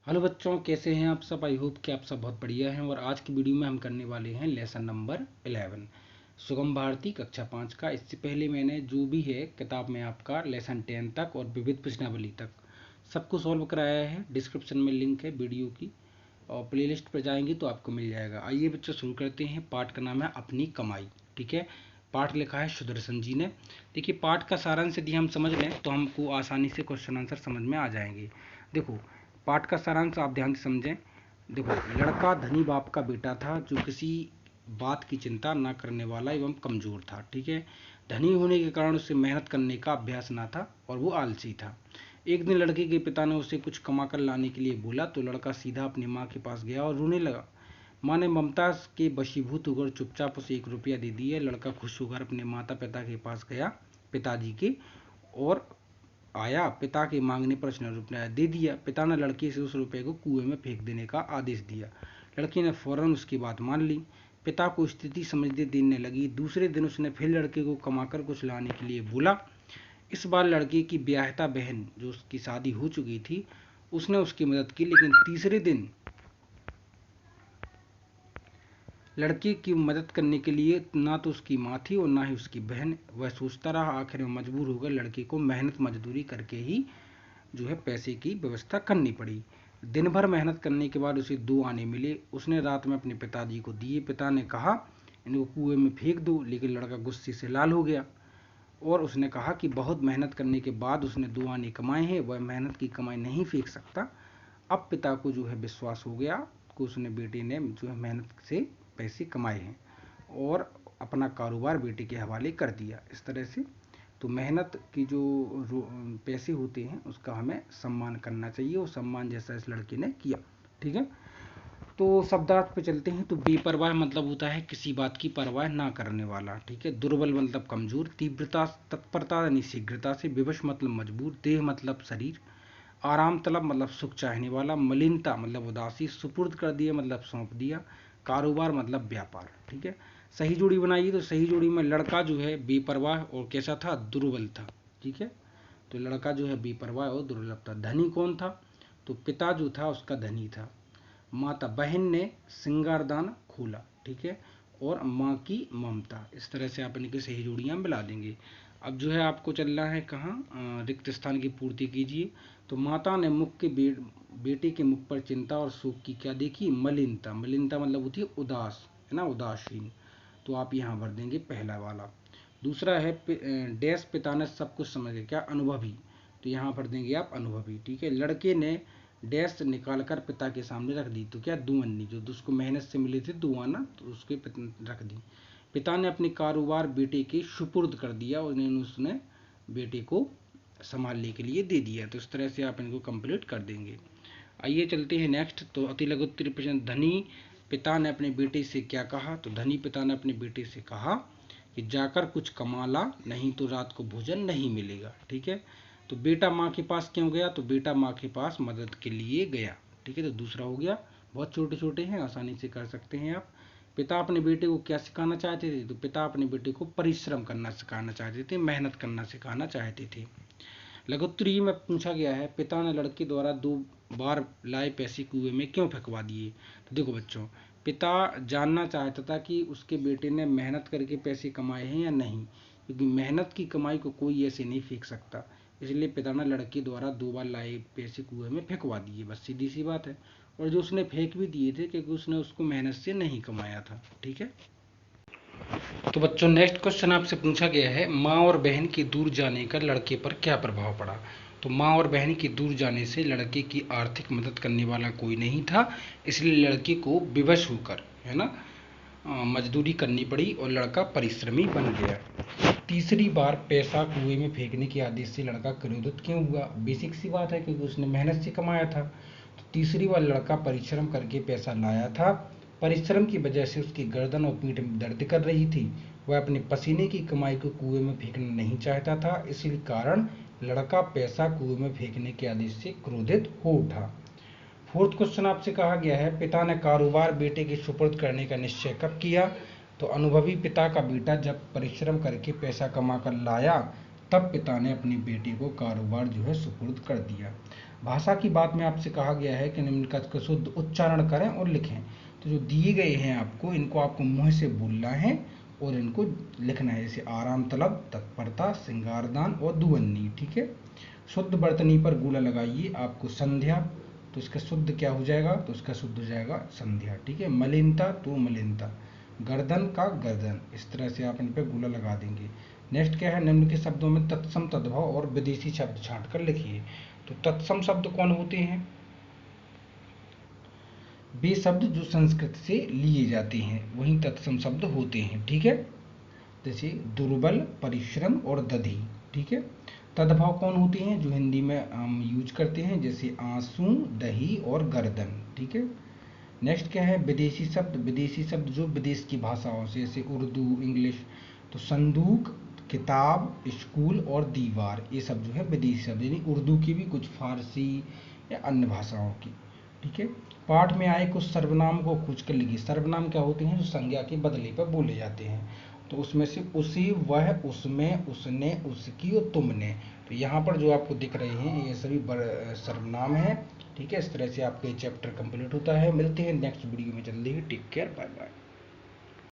Hello बच्चों, कैसे हैं आप सब। आई होप कि आप सब बहुत बढ़िया हैं। और आज की वीडियो में हम करने वाले हैं लेसन नंबर 11 सुगम भारती कक्षा 5 का। इससे पहले मैंने जो भी है किताब में आपका लेसन 10 तक और विविध प्रश्नावली तक सबको सॉल्व कराया है। डिस्क्रिप्शन में लिंक है वीडियो की और प्लेलिस्ट पर जाएंगे तो आपको मिल जाएगा। आइए बच्चों शुरू करते हैं। पाठ का नाम है अपनी कमाई। ठीक है, पाठ लिखा है सुदर्शन जी ने। देखिए, पाठ का सारांश यदि हम समझ लें तो हमको आसानी से क्वेश्चन आंसर समझ में आ जाएंगे। देखो, पाठ का सारांश आप ध्यान से समझें। देखो, लड़का धनी बाप का बेटा था जो किसी बात की चिंता न करने वाला एवं कमजोर था। ठीक है, धनी होने के कारण उसे मेहनत करने का अभ्यास ना था और वो आलसी था। एक दिन लड़के के पिता ने उसे कुछ कमा कर लाने के लिए बोला तो लड़का सीधा अपनी माँ के पास गया और रोने लगा। माँ ने ममता के वशीभूत होकर चुपचाप उसे 1 रुपया दे दिया। लड़का खुश होकर अपने माता पिता के पास गया, पिताजी के, और आया। पिता के मांगने पर उसने रुपया दे दिया। पिता ने लड़के से उस रुपये को कुएं में फेंक देने का आदेश दिया। लड़के ने फौरन उसकी बात मान ली। पिता को स्थिति समझने देने लगी। दूसरे दिन उसने फिर लड़के को कमाकर कुछ लाने के लिए बोला। इस बार लड़के की ब्याहता बहन जो उसकी शादी हो चुकी थी उसने उसकी मदद की, लेकिन तीसरे दिन लड़के की मदद करने के लिए ना तो उसकी माँ थी और ना ही उसकी बहन। वह सोचता रहा। आखिर में मजबूर होकर लड़के को मेहनत मजदूरी करके ही जो है पैसे की व्यवस्था करनी पड़ी। दिन भर मेहनत करने के बाद उसे 2 आने मिले। उसने रात में अपने पिताजी को दिए। पिता ने कहा इनको कुएं में फेंक दो, लेकिन लड़का गुस्से से लाल हो गया और उसने कहा कि बहुत मेहनत करने के बाद उसने 2 आने कमाए हैं, वह मेहनत की कमाई नहीं फेंक सकता। अब पिता को जो है विश्वास हो गया कि उसने बेटे ने जो है मेहनत से पैसे कमाए हैं और अपना कारोबार बेटे के हवाले कर दिया। इस तरह से तो मेहनत की जो पैसे होते हैं उसका हमें सम्मान करना चाहिए और सम्मान जैसा इस लड़के ने किया। ठीक है, तो शब्दार्थ पे चलते हैं। तो बेपरवाह मतलब होता है किसी बात की परवाह ना करने वाला। ठीक है, दुर्बल मतलब कमजोर, तीव्रता तत्परता यानी शीघ्रता से, विवश मतलब मजबूर, देह मतलब शरीर, आराम तलब मतलब सुख चाहने वाला, मलिनता मतलब उदासी, सुपुर्द कर दिया मतलब सौंप दिया, कारोबार मतलब व्यापार। ठीक है, सही जोड़ी बनाइए। तो सही जोड़ी में लड़का जो है बेपरवाह और कैसा था, दुर्बल था। ठीक है, तो लड़का जो है बेपरवाह और दुर्बल था। धनी कौन था, तो पिता जो था उसका धनी था। माता बहन ने सिंगारदान खोला। ठीक है, और माँ की ममता। इस तरह से आप इनकी सही जोड़ियाँ मिला देंगे। अब जो है आपको चलना है कहाँ, रिक्त स्थान की पूर्ति कीजिए। तो माता ने मुख के बेटे के मुख पर चिंता और शोक की क्या देखी, मलिनता। मलिनता मतलब होती है उदास, है ना, उदासीन। तो आप यहाँ भर देंगे पहला वाला। दूसरा है डैश पिता ने सब कुछ समझ लिया, क्या, अनुभवी। तो यहाँ भर देंगे आप अनुभवी। ठीक है, लड़के ने डैश निकाल कर पिता के सामने रख दी। तो क्या, 2 अन्नी, जो उसको मेहनत से मिले थे 2 आना, तो उसके रख दी। पिता ने अपने कारोबार बेटे के सुपुर्द कर दिया और उसने बेटे को संभालने के लिए दे दिया। तो इस तरह से आप इनको कंप्लीट कर देंगे। आइए चलते हैं नेक्स्ट। तो अति लघु उत्तरीय प्रश्न, धनी पिता ने अपने बेटे से क्या कहा। तो धनी पिता ने अपने बेटे से कहा कि जाकर कुछ कमा ला, नहीं तो रात को भोजन नहीं मिलेगा। ठीक है, तो बेटा माँ के पास क्यों गया, तो बेटा माँ के पास मदद के लिए गया। ठीक है, तो दूसरा हो गया। बहुत छोटे छोटे हैं, आसानी से कर सकते हैं आप। पिता अपने बेटे को क्या सिखाना चाहते थे, तो पिता अपने बेटे को परिश्रम करना सिखाना चाहते थे, मेहनत करना सिखाना चाहते थे। लघुत्तरी में पूछा गया है, पिता ने लड़के द्वारा 2 बार लाए पैसे कुएं में क्यों फेंकवा दिए। तो देखो बच्चों, पिता जानना चाहता था कि उसके बेटे ने मेहनत करके पैसे कमाए हैं या नहीं, क्योंकि मेहनत की कमाई को कोई ऐसे नहीं फेंक सकता। इसलिए पिता ने लड़के द्वारा 2 बार लाए पैसे कुएं में फेंकवा दिए। बस सीधी सी बात है। और जो उसने फेंक भी दिए थे क्योंकि उसने उसको मेहनत से नहीं कमाया था। ठीक है, तो बच्चों नेक्स्ट क्वेश्चन आपसे पूछा गया है, माँ और बहन के दूर जाने का लड़के पर क्या प्रभाव पड़ा। तो माँ और बहन के दूर जाने से लड़के की आर्थिक मदद करने वाला कोई नहीं था, इसलिए लड़के को विवश होकर, है ना, मजदूरी करनी पड़ी और लड़का परिश्रमी बन गया। तीसरी बार पैसा कुएं में फेंकने के आदेश से लड़का क्रोधित क्यों हुआ, बेसिक सी बात है, क्योंकि उसने मेहनत से कमाया था। तो तीसरी बार लड़का परिश्रम करके पैसा लाया था। परिश्रम की वजह से उसकी गर्दन और पीठ में दर्द कर रही थी। वह अपने पसीने की कमाई को कुएं में फेंकना नहीं चाहता था, इसी कारण लड़का पैसा कुएं में फेंकने के आदेश से क्रोधित हो उठा। फोर्थ क्वेश्चन आपसे कहा गया है, पिता ने कारोबार बेटे के सुपुर्द करने का निश्चय कब किया। तो अनुभवी पिता का बेटा जब परिश्रम करके पैसा कमा कर लाया तब पिता ने अपने बेटे को कारोबार जो है सुपुर्द कर दिया। भाषा की बात में आपसे कहा गया है कि निम्न का शुद्ध उच्चारण करें और लिखें। तो जो दिए गए हैं आपको, इनको आपको मुंह से बोलना है और इनको लिखना है, जैसे आराम तलब, तत्परता, श्रृंगारदान और दुवन्नी। ठीक है। शुद्ध वर्तनी पर गोला लगाइए, आपको संध्या, तो इसका शुद्ध क्या हो जाएगा, तो इसका शुद्ध हो जाएगा संध्या। ठीक है। मलिनता तो मलिनता, गर्दन का गर्दन, इस तरह से आप इन पर गोला लगा देंगे। नेक्स्ट क्या है, निम्न के शब्दों में तत्सम, तद्भव और विदेशी शब्द छांट कर लिखिए। तो तत्सम शब्द कौन होते हैं, वे शब्द जो संस्कृत से लिए जाते हैं वही तत्सम शब्द होते हैं। ठीक है। जैसे दुर्बल, परिश्रम और दधी। ठीक है। तद्भव कौन होते हैं, जो हिंदी में हम यूज करते हैं, जैसे आंसू, दही और गर्दन। ठीक है। नेक्स्ट क्या है, विदेशी शब्द। विदेशी शब्द जो विदेश की भाषाओं से, जैसे उर्दू, इंग्लिश, तो संदूक, किताब, स्कूल और दीवार, ये सब जो है विदेशी शब्द, यानी उर्दू की भी, कुछ फारसी या अन्य भाषाओं की। ठीक है। पाठ में आए कुछ सर्वनाम को खोज कर लिखिए। सर्वनाम क्या होते हैं, जो संज्ञा के बदले पर बोले जाते हैं। तो उसमें से उसी, वह, उसमें, उसने, उसकी और तुमने, तो यहाँ पर जो आपको दिख रहे हैं ये सभी सर्वनाम हैं। ठीक है। इस तरह से आपका ये चैप्टर कंप्लीट होता है। मिलते हैं नेक्स्ट वीडियो में जल्दी ही। Take care, bye bye.